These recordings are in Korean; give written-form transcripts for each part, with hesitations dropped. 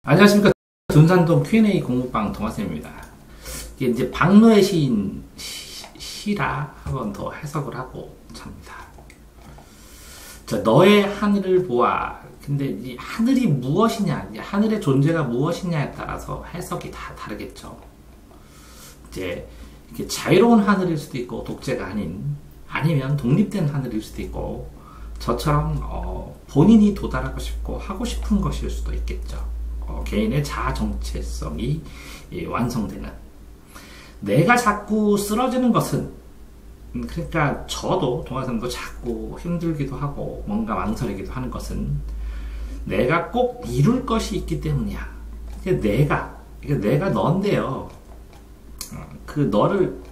안녕하십니까. 둔산동 Q&A 공부방 동화쌤입니다. 이게 이제 박노의 시인 시라 한번 더 해석을 하고 찹니다. 자, 너의 하늘을 보아. 근데 이 하늘이 무엇이냐, 이제 하늘의 존재가 무엇이냐에 따라서 해석이 다 다르겠죠. 이제 이렇게 자유로운 하늘일 수도 있고 독재가 아니면 독립된 하늘일 수도 있고 저처럼 본인이 도달하고 싶고 하고 싶은 것일 수도 있겠죠. 개인의 자아 정체성이 완성되는. 내가 자꾸 쓰러지는 것은, 그러니까 저도 동화쌤도 자꾸 힘들기도 하고 뭔가 망설이기도 하는 것은 내가 꼭 이룰 것이 있기 때문이야. 이게 내가 너인데요. 그 너를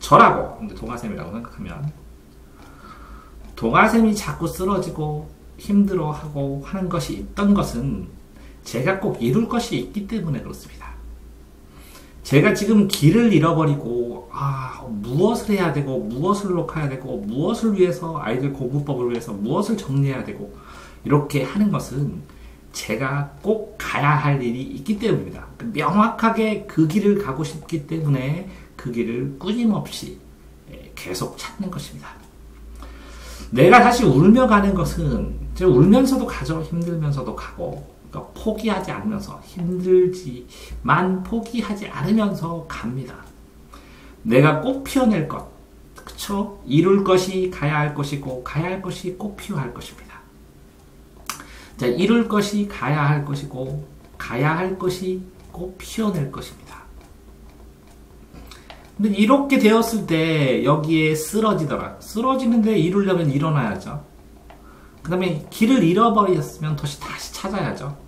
저라고 동화쌤이라고 생각하면 동화쌤이 자꾸 쓰러지고 힘들어하고 하는 것이 있던 것은 제가 꼭 이룰 것이 있기 때문에 그렇습니다. 제가 지금 길을 잃어버리고 무엇을 해야 되고 무엇을 놓아야 되고 무엇을 위해서 아이들 공부법을 위해서 무엇을 정리해야 되고 이렇게 하는 것은 제가 꼭 가야 할 일이 있기 때문입니다. 명확하게 그 길을 가고 싶기 때문에 그 길을 끊임없이 계속 찾는 것입니다. 내가 다시 울며 가는 것은 제가 울면서도 가죠. 힘들면서도 가고, 그러니까 포기하지 않으면서, 힘들지만 포기하지 않으면서 갑니다. 내가 꼭 피워낼 것, 그쵸? 이룰 것이 가야 할 것이고 가야 할 것이 꼭 피워할 것입니다. 자, 이룰 것이 가야 할 것이고 가야 할 것이 꼭 피워낼 것입니다. 근데 이렇게 되었을 때 여기에 쓰러지는데 이루려면 일어나야죠. 그 다음에 길을 잃어버렸으면 다시 찾아야죠.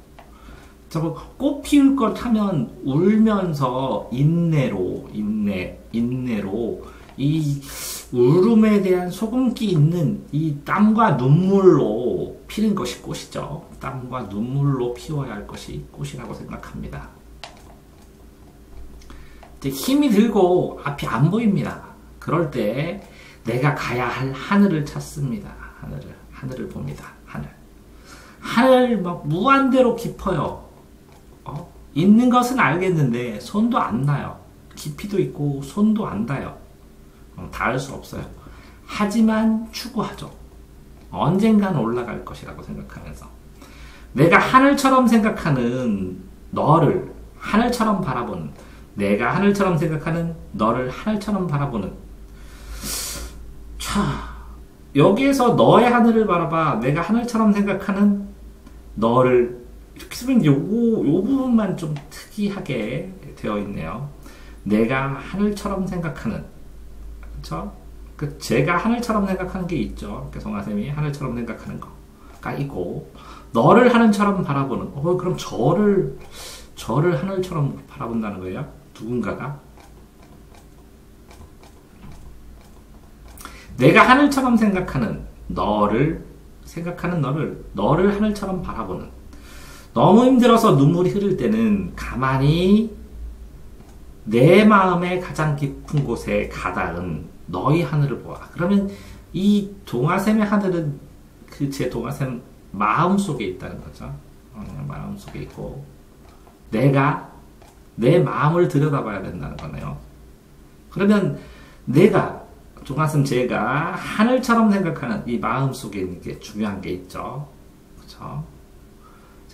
꽃 피울 것 하면 울면서 인내로 이 울음에 대한 소금기 있는 이 땀과 눈물로 피는 것이 꽃이죠. 땀과 눈물로 피워야 할 것이 꽃이라고 생각합니다. 이제 힘이 들고 앞이 안 보입니다. 그럴 때 내가 가야 할 하늘을 찾습니다. 하늘을 봅니다. 하늘 막 무한대로 깊어요. 있는 것은 알겠는데 손도 안 나요. 깊이도 있고 손도 안 닿아요. 닿을 수 없어요. 하지만 추구하죠. 언젠가는 올라갈 것이라고 생각하면서 내가 하늘처럼 생각하는 너를 하늘처럼 바라보는, 내가 하늘처럼 생각하는 너를 하늘처럼 바라보는. 자, 여기에서 너의 하늘을 바라봐, 내가 하늘처럼 생각하는 너를, 이렇게 쓰면 요 부분만 좀 특이하게 되어 있네요. 내가 하늘처럼 생각하는, 그쵸? 제가 하늘처럼 생각하는 게 있죠. 성화쌤이 하늘처럼 생각하는 거가 있고, 너를 하늘처럼 바라보는, 그럼 저를 하늘처럼 바라본다는 거예요? 누군가가? 내가 하늘처럼 생각하는 너를 하늘처럼 바라보는. 너무 힘들어서 눈물이 흐를 때는 가만히 내 마음의 가장 깊은 곳에 가닿은 너의 하늘을 보아. 그러면 이 동화샘의 하늘은 제 동화샘 마음 속에 있다는 거죠. 마음 속에 있고 내가 내 마음을 들여다봐야 된다는 거네요. 그러면 동화샘 제가 하늘처럼 생각하는 이 마음 속에 있는 게 중요한 게 있죠. 그렇죠?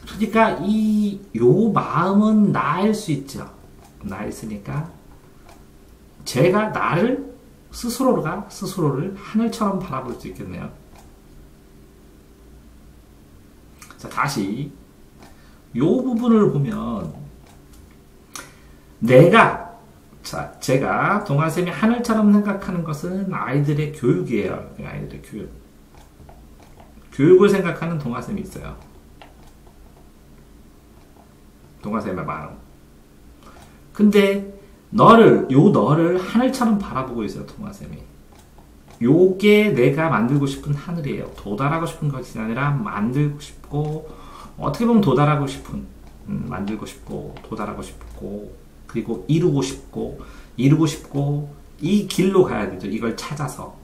그러니까 요 마음은 나일 수 있죠. 나 있으니까 제가 스스로를 하늘처럼 바라볼 수 있겠네요. 자, 다시 요 부분을 보면 제가 동화쌤이 하늘처럼 생각하는 것은 아이들의 교육이에요. 아이들의 교육을 생각하는 동화쌤이 있어요. 동화쌤의 마음. 근데 너를 하늘처럼 바라보고 있어요. 동화쌤이. 요게 내가 만들고 싶은 하늘이에요. 도달하고 싶은 것이 아니라 만들고 싶고, 어떻게 보면 도달하고 싶은, 만들고 싶고 도달하고 싶고, 그리고 이루고 싶고 이 길로 가야 되죠. 이걸 찾아서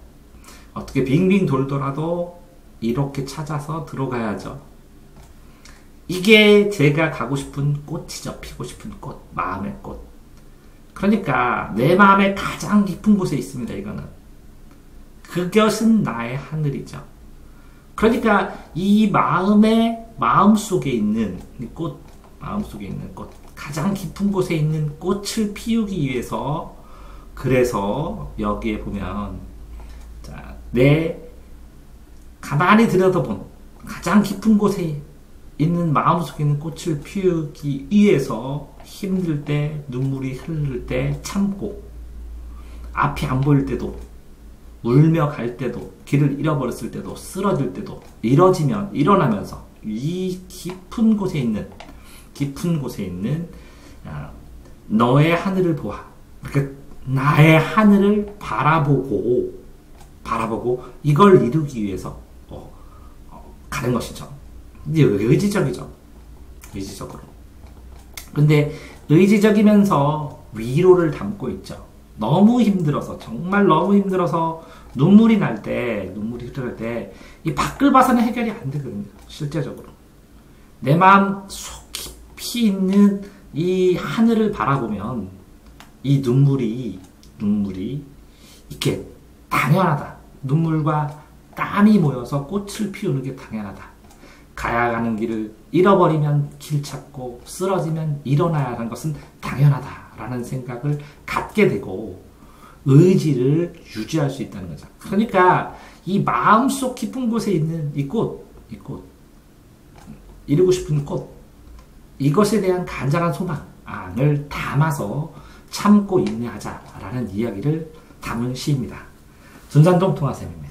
어떻게 빙빙 돌더라도 이렇게 찾아서 들어가야죠. 이게 제가 가고 싶은 꽃이죠. 피고 싶은 꽃, 마음의 꽃. 그러니까 내 마음의 가장 깊은 곳에 있습니다. 이거는. 그것은 나의 하늘이죠. 그러니까 이 마음 속에 있는 이 꽃, 마음 속에 있는 꽃, 가장 깊은 곳에 있는 꽃을 피우기 위해서, 그래서 여기에 보면 자, 내 가만히 들여다본 가장 깊은 곳에 있는 마음속에 있는 꽃을 피우기 위해서 힘들 때, 눈물이 흐를 때 참고, 앞이 안 보일 때도, 울며 갈 때도, 길을 잃어버렸을 때도, 쓰러질 때도, 일어나면서 이 깊은 곳에 있는 너의 하늘을 보아. 그러니까 나의 하늘을 바라보고 이걸 이루기 위해서 가는 것이죠. 이제 의지적이죠. 의지적으로. 근데 의지적이면서 위로를 담고 있죠. 너무 힘들어서, 정말 너무 힘들어서 눈물이 흐를 때 이 밖을 봐서는 해결이 안 되거든요. 실제적으로. 내 마음 속 깊이 있는 이 하늘을 바라보면 이 눈물이 이렇게 당연하다. 눈물과 땀이 모여서 꽃을 피우는 게 당연하다. 가야 하는 길을 잃어버리면 길 찾고, 쓰러지면 일어나야 하는 것은 당연하다라는 생각을 갖게 되고 의지를 유지할 수 있다는 거죠. 그러니까 이 마음속 깊은 곳에 있는 이 꽃, 이루고 싶은 꽃, 이것에 대한 간절한 소망을 담아서 참고 인내하자라는 이야기를 담은 시입니다. 전산동 통화쌤입니다.